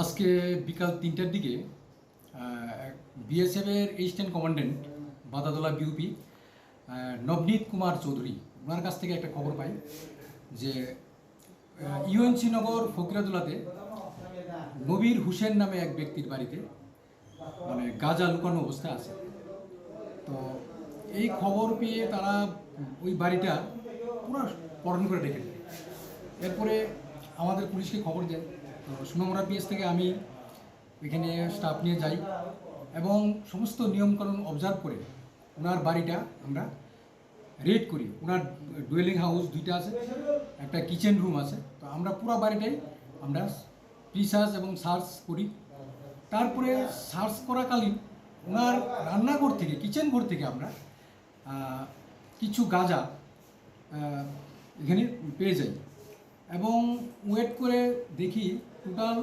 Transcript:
আজকে বিকাল ৩টার দিকে বিএসএফের eastern commandant Badatala BOP Nabanit Kumar Chowdhury ওনার কাছ থেকে একটা খবর পাই যে ইউএনসি নগর ফকিরাতুলাতে নবীর হোসেন নামে এক ব্যক্তির বাড়িতে মানে গাঁজা লুকানো অবস্থায় আছে। তো এই খবর পেয়ে তারা ওই বাড়িটা পুরো পরণ করে রেখে দেয়। এরপরে আমাদের পুলিশকে খবর দেয়। তো সোনামুড়া পিএস থেকে আমি ওইখানে স্টাফ নিয়ে যাই এবং সমস্ত নিয়মকানুন অবজার্ভ করে ওনার বাড়িটা আমরা রেড করি। ওনার ডুয়েলিং হাউস দুইটা আছে, একটা কিচেন রুম আছে। তো আমরা পুরো বাড়িটাই আমরা প্রিসার্চ এবং সার্চ করি। তারপরে সার্চ করাকালীন ওনার রান্নাঘর থেকে কিচেন ঘর থেকে আমরা কিছু গাঁজা এখানে পেয়ে যাই এবং ওয়েট করে দেখি টোটাল